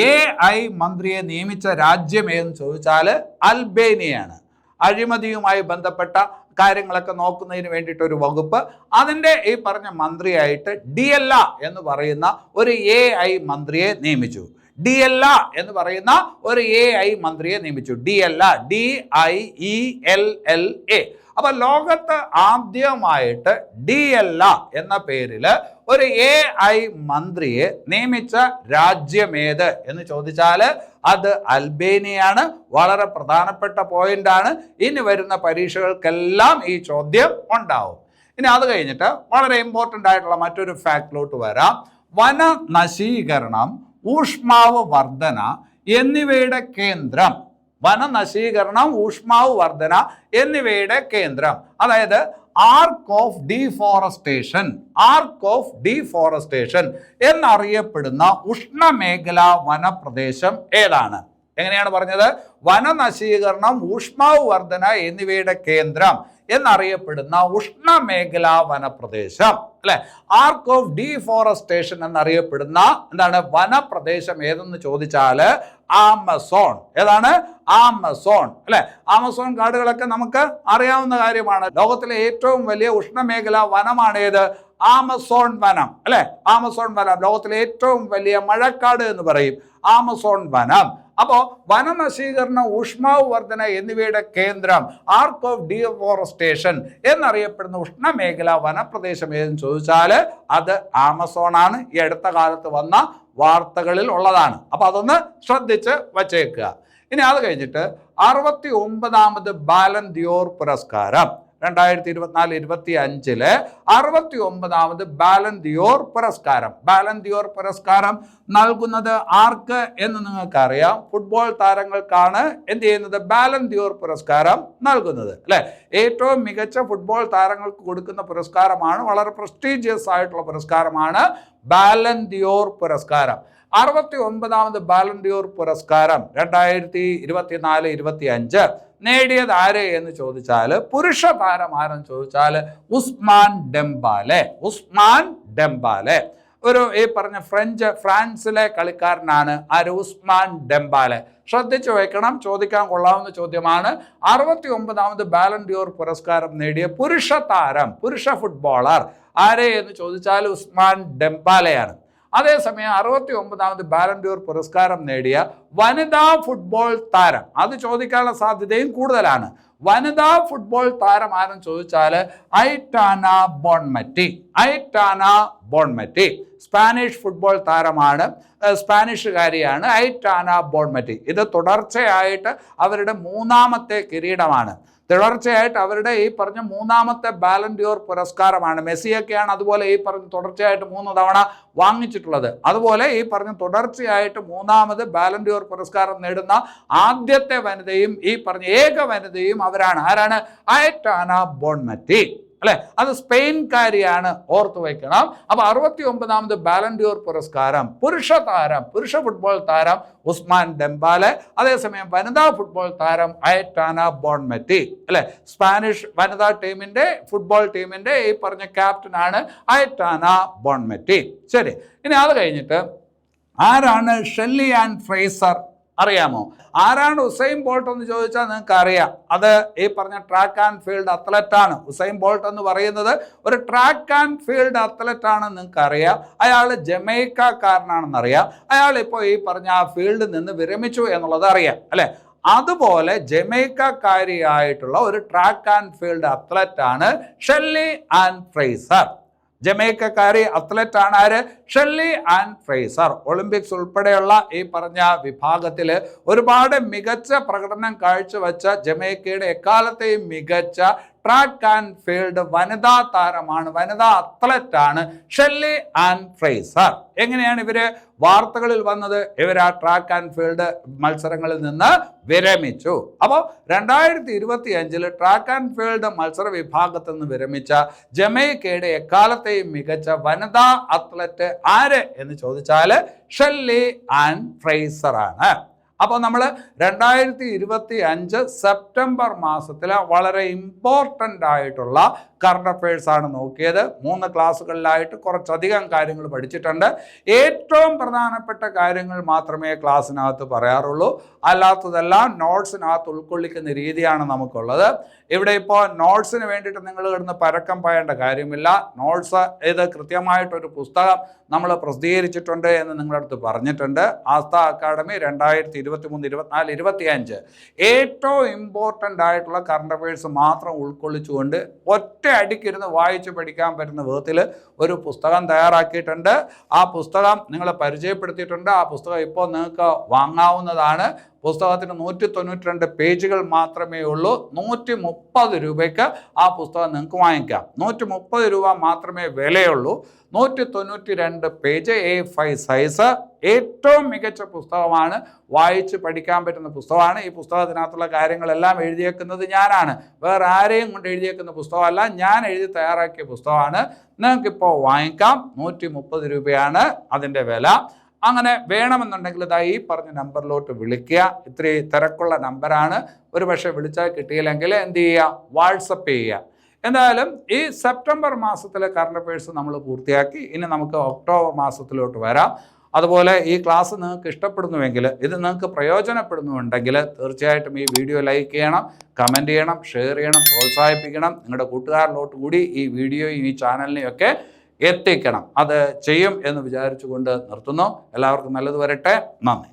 AI മന്ത്രിയെ നിയമിച്ച രാജ്യം ഏതെന്ന് ചോദിച്ചാൽ അൽബേനിയയാണ്. അഴിമതിയുമായി ബന്ധപ്പെട്ട കാര്യങ്ങളൊക്കെ നോക്കുന്നതിന് വേണ്ടിയിട്ട് ഒരു വകുപ്പ്, അതിൻ്റെ ഈ പറഞ്ഞ മന്ത്രിയായിട്ട് DLA എന്ന് പറയുന്ന ഒരു AI മന്ത്രിയെ നിയമിച്ചു. DLA എന്ന് പറയുന്ന ഒരു AI മന്ത്രിയെ നിയമിച്ചു. DLA, DIELLA. അപ്പൊ ലോകത്ത് ആദ്യമായിട്ട് DLA എന്ന പേരിൽ ഒരു AI മന്ത്രിയെ നിയമിച്ച രാജ്യമേത് എന്ന് ചോദിച്ചാൽ അത് അൽബേനിയയാണ്. വളരെ പ്രധാനപ്പെട്ട പോയിന്റാണ്. ഇനി വരുന്ന പരീക്ഷകൾക്കെല്ലാം ഈ ചോദ്യം ഉണ്ടാവും. ഇനി അത് കഴിഞ്ഞിട്ട് വളരെ ഇമ്പോർട്ടൻ്റ് ആയിട്ടുള്ള മറ്റൊരു ഫാക്ടിലോട്ട് വരാം. വനനശീകരണം, ഊഷ്മാവ് വർധന എന്നിവയുടെ കേന്ദ്രം. വനനശീകരണം, ഊഷ്മാവ് വർധന എന്നിവയുടെ കേന്ദ്രം, അതായത് ആർക്ക് ഓഫ് ഡീഫോറസ്റ്റേഷൻ എന്നറിയപ്പെടുന്ന ഉഷ്ണമേഖലാ വനപ്രദേശം ഏതാണ്? എങ്ങനെയാണ് പറഞ്ഞത്? വനനശീകരണം, ഊഷ്മാവ് വർധന എന്നിവയുടെ കേന്ദ്രം എന്നറിയപ്പെടുന്ന ഉഷ്ണമേഖലാ വനപ്രദേശം, അല്ലെ? ആർക്ക് ഓഫ് ഡീഫോറസ്റ്റേഷൻ എന്നറിയപ്പെടുന്ന എന്താണ് വനപ്രദേശം ഏതെന്ന് ചോദിച്ചാൽ ആമസോൺ. ഏതാണ്? ആമസോൺ, അല്ലെ? ആമസോൺ കാടുകളൊക്കെ നമുക്ക് അറിയാവുന്ന കാര്യമാണ്. ലോകത്തിലെ ഏറ്റവും വലിയ ഉഷ്ണമേഖലാ വനമാണ് ഏത്? ആമസോൺ വനം, അല്ലെ? ആമസോൺ വനം ലോകത്തിലെ ഏറ്റവും വലിയ മഴക്കാട് എന്ന് പറയും, ആമസോൺ വനം. അപ്പോൾ വനനശീകരണം, ഊഷ്മാവ് വർധന എന്നിവയുടെ കേന്ദ്രം, ആർക്ക് ഓഫ് ഡീഫോറസ്റ്റേഷൻ എന്നറിയപ്പെടുന്ന ഉഷ്ണമേഖലാ വനപ്രദേശം ഏതെന്ന് ചോദിച്ചാൽ അത് ആമസോൺ ആണ്. ഈ അടുത്ത കാലത്ത് വന്ന വാർത്തകളിൽ ഉള്ളതാണ്. അപ്പൊ അതൊന്ന് ശ്രദ്ധിച്ച് വച്ചേക്കുക. ഇനി അത് കഴിഞ്ഞിട്ട് 69ാമത് ബാലൻ ദിയോർ പുരസ്കാരം 2024-25 69ാമത് ബാലൻ ദിയോർ പുരസ്കാരം. ബാലൻ ദിയോർ പുരസ്കാരം നൽകുന്നത് ആർക്ക് എന്ന് നിങ്ങൾക്കറിയാം. ഫുട്ബോൾ താരങ്ങൾക്കാണ് എന്ത് ചെയ്യുന്നത്? ബാലൻ ദിയോർ പുരസ്കാരം നൽകുന്നത് അല്ലെ. ഏറ്റവും മികച്ച ഫുട്ബോൾ താരങ്ങൾക്ക് കൊടുക്കുന്ന പുരസ്കാരമാണ്. വളരെ പ്രസ്റ്റീജിയസ് ആയിട്ടുള്ള പുരസ്കാരമാണ് ബാലൻ ദിയോർ പുരസ്കാരം. 69ാമത് ബാലൻ ദിയോർ പുരസ്കാരം 2024-25 നേടിയത് ആര് എന്ന് ചോദിച്ചാൽ, പുരുഷ താരം ആരെന്ന് ചോദിച്ചാൽ ഉസ്മാൻ ഡെംബാലെ. ഉസ്മാൻ ഡെംബാലെ ഒരു ഈ പറഞ്ഞ ഫ്രാൻസിലെ കളിക്കാരനാണ്. ആര്? ഉസ്മാൻ ഡെംബാലെ. ശ്രദ്ധിച്ചു വെക്കണം, ചോദിക്കാൻ കൊള്ളാവുന്ന ചോദ്യമാണ്. 69ാമത് ബാലൻ ദിയോർ പുരസ്കാരം നേടിയ പുരുഷ താരം, പുരുഷ ഫുട്ബോളർ ആരെ എന്ന് ചോദിച്ചാൽ ഉസ്മാൻ ഡെംബാലെയാണ്. അതേസമയം 69ാമത് ബാലൻ ദിയോർ പുരസ്കാരം നേടിയ വനിതാ ഫുട്ബോൾ താരം, അത് ചോദിക്കാനുള്ള സാധ്യതയും കൂടുതലാണ്. വനിതാ ഫുട്ബോൾ താരം ആരെന്ന് ചോദിച്ചാൽ ഐറ്റാന ബോൺമറ്റി. ഐറ്റാന ബോൺമറ്റി സ്പാനിഷ് ഫുട്ബോൾ താരമാണ്, സ്പാനിഷുകാരിയാണ് ഐറ്റാന ബോൺമറ്റി. ഇത് തുടർച്ചയായിട്ട് അവരുടെ 3ാമത്തെ കിരീടമാണ്. തുടർച്ചയായിട്ട് അവരുടെ ഈ പറഞ്ഞ 3ാമത്തെ ബാലൻ ദിയോർ പുരസ്കാരമാണ്. മെസ്സിയൊക്കെയാണ് അതുപോലെ ഈ പറഞ്ഞ തുടർച്ചയായിട്ട് 3 തവണ വാങ്ങിച്ചിട്ടുള്ളത്. അതുപോലെ ഈ പറഞ്ഞ തുടർച്ചയായിട്ട് 3ാമത് ബാലൻ ദിയോർ പുരസ്കാരം നേടുന്ന ആദ്യത്തെ വനിതയും ഈ പറഞ്ഞ ഏക വനിതയും അവരാണ്. ആരാണ്? ഐറ്റാന ബോൺമറ്റി അല്ലെ. അത് സ്പെയിൻകാരിയാണ്, ഓർത്തു വയ്ക്കണം. അപ്പൊ 69ാമത് ബാലൻ ദിയോർ പുരസ്കാരം പുരുഷ താരം, പുരുഷ ഫുട്ബോൾ താരം ഉസ്മാൻ ഡെംബാലെ. അതേസമയം വനിതാ ഫുട്ബോൾ താരം ഐറ്റാന ബോൺമറ്റി അല്ലെ. സ്പാനിഷ് വനിതാ ടീമിന്റെ ഫുട്ബോൾ ടീമിന്റെ ഈ പറഞ്ഞ ക്യാപ്റ്റനാണ് ഐറ്റാന ബോൺമറ്റി. ശരി, ഇനി അത് കഴിഞ്ഞിട്ട് ആരാണ് ഷെല്ലി ആൻ ഫ്രേസർ? അറിയാമോ? ആരാണ് ഉസൈൻ ബോൾട്ട് എന്ന് ചോദിച്ചാൽ നിങ്ങൾക്ക് അറിയാം. അത് ഈ പറഞ്ഞ ട്രാക്ക് ആൻഡ് ഫീൽഡ് അത്ലറ്റാണ്. ഉസൈൻ ബോൾട്ട് എന്ന് പറയുന്നത് ഒരു ട്രാക്ക് ആൻഡ് ഫീൽഡ് അത്ലറ്റാണ്, നിങ്ങൾക്ക് അറിയാം. അയാൾ ജമൈക്കക്കാരനാണെന്നറിയാം. അയാൾ ഇപ്പോൾ ഈ പറഞ്ഞ ആ ഫീൽഡിൽ നിന്ന് വിരമിച്ചു എന്നുള്ളത് അറിയാം അല്ലെ. അതുപോലെ ജമൈക്കക്കാരിയായിട്ടുള്ള ഒരു ട്രാക്ക് ആൻഡ് ഫീൽഡ് അത്ലറ്റാണ് ഷെല്ലി ആൻ ഫ്രേസർ. ജമൈക്കക്കാരി അത്ലറ്റാണ് ആര്? Shelly Ann Fraser. ഒളിമ്പിക്സ് ഉൾപ്പെടെയുള്ള ഈ പറഞ്ഞ വിഭാഗത്തിൽ ഒരുപാട് മികച്ച പ്രകടനം കാഴ്ചവെച്ച ജമൈക്കയുടെ എക്കാലത്തെയും മികച്ച ട്രാക്ക് ആൻഡ് ഫീൽഡ് വനിതാ താരമാണ്, വനിതാ അത്ലറ്റാണ് ഷെല്ലി ആൻ ഫ്രേസർ. എങ്ങനെയാണ് ഇവര് വാർത്തകളിൽ വന്നത്? ഇവർ ആ ട്രാക്ക് ആൻഡ് ഫീൽഡ് മത്സരങ്ങളിൽ നിന്ന് വിരമിച്ചു. അപ്പോൾ 2025 ട്രാക്ക് ആൻഡ് ഫീൽഡ് മത്സര വിഭാഗത്തിൽ നിന്ന് വിരമിച്ച ജമൈക്കയുടെ എക്കാലത്തെയും മികച്ച വനിതാ അത്ലറ്റ് ആര് എന്ന് ചോദിച്ചാൽ ഷെല്ലി ആൻ ഫ്രേസർ ആണ്. അപ്പോൾ നമ്മൾ 2025 സെപ്റ്റംബർ മാസത്തിലെ വളരെ ഇമ്പോർട്ടൻ്റ് ആയിട്ടുള്ള കറണ്ട് അഫയേഴ്സ് ആണ് നോക്കിയത്. 3 ക്ലാസ്സുകളിലായിട്ട് കുറച്ചധികം കാര്യങ്ങൾ പഠിച്ചിട്ടുണ്ട്. ഏറ്റവും പ്രധാനപ്പെട്ട കാര്യങ്ങൾ മാത്രമേ ക്ലാസ്സിനകത്ത് പറയാറുള്ളൂ. അല്ലാത്തതെല്ലാം നോട്ട്സിനകത്ത് ഉൾക്കൊള്ളിക്കുന്ന രീതിയാണ് നമുക്കുള്ളത്. ഇവിടെ ഇപ്പോൾ നോട്ട്സിന് വേണ്ടിയിട്ട് നിങ്ങൾ കിടന്ന് പരക്കം പായേണ്ട കാര്യമില്ല. നോട്ട്സ് ഇത് കൃത്യമായിട്ടൊരു പുസ്തകം നമ്മൾ പ്രസിദ്ധീകരിച്ചിട്ടുണ്ട് എന്ന് നിങ്ങളുടെ അടുത്ത് പറഞ്ഞിട്ടുണ്ട്. ആസ്ഥ അക്കാഡമി 2023-24-25 ഏറ്റവും ഇമ്പോർട്ടൻ്റ് ആയിട്ടുള്ള കറണ്ട് അഫയേഴ്സ് മാത്രം ഉൾക്കൊള്ളിച്ചുകൊണ്ട് ഒറ്റ അടിക്കിരുന്ന് വായിച്ച് പഠിക്കാൻ പറ്റുന്ന വിധത്തിൽ ഒരു പുസ്തകം തയ്യാറാക്കിയിട്ടുണ്ട്. ആ പുസ്തകം നിങ്ങളെ പരിചയപ്പെടുത്തിയിട്ടുണ്ട്. ആ പുസ്തകം ഇപ്പോൾ നിങ്ങൾക്ക് വാങ്ങാവുന്നതാണ്. പുസ്തകത്തിന് 192 പേജുകൾ മാത്രമേ ഉള്ളൂ. 130 രൂപയ്ക്ക് ആ പുസ്തകം നിങ്ങൾക്ക് വാങ്ങിക്കാം. 130 രൂപ മാത്രമേ വിലയുള്ളൂ. 192 പേജ് A5 സൈസ്. ഏറ്റവും മികച്ച പുസ്തകമാണ്, വായിച്ച് പഠിക്കാൻ പറ്റുന്ന പുസ്തകമാണ്. ഈ പുസ്തകത്തിനകത്തുള്ള കാര്യങ്ങളെല്ലാം എഴുതിയേക്കുന്നത് ഞാനാണ്, വേറെ ആരെയും കൊണ്ട് എഴുതിയേക്കുന്ന പുസ്തകമല്ല, ഞാൻ എഴുതി തയ്യാറാക്കിയ പുസ്തകമാണ്. നിങ്ങൾക്കിപ്പോൾ വാങ്ങിക്കാം. 130 രൂപയാണ് അതിൻ്റെ വില. അങ്ങനെ വേണമെന്നുണ്ടെങ്കിൽ ഇതാ ഈ പറഞ്ഞ നമ്പറിലോട്ട് വിളിക്കുക. ഇത്തിരി തിരക്കുള്ള നമ്പറാണ്. ഒരു പക്ഷേ വിളിച്ചാൽ കിട്ടിയില്ലെങ്കിൽ എന്ത് ചെയ്യുക? വാട്സപ്പ് ചെയ്യുക. എന്തായാലും ഈ സെപ്റ്റംബർ മാസത്തിലെ കറണ്ട് അഫയേഴ്സ് നമ്മൾ പൂർത്തിയാക്കി. ഇനി നമുക്ക് ഒക്ടോബർ മാസത്തിലോട്ട് വരാം. അതുപോലെ ഈ ക്ലാസ് നിങ്ങൾക്ക് ഇഷ്ടപ്പെടുന്നുവെങ്കിൽ, ഇത് നിങ്ങൾക്ക് പ്രയോജനപ്പെടുന്നുണ്ടെങ്കിൽ തീർച്ചയായിട്ടും ഈ വീഡിയോ ലൈക്ക് ചെയ്യണം, കമൻറ്റ് ചെയ്യണം, ഷെയർ ചെയ്യണം, പ്രോത്സാഹിപ്പിക്കണം. നിങ്ങളുടെ കൂട്ടുകാരിലോട്ട് കൂടി ഈ വീഡിയോയും ഈ ചാനലിനെയും ഒക്കെ എത്തിക്കണം. അത് ചെയ്യും എന്ന് വിചാരിച്ചുകൊണ്ട് നിർത്തുന്നു. എല്ലാവർക്കും നല്ലത് വരട്ടെ. നന്ദി.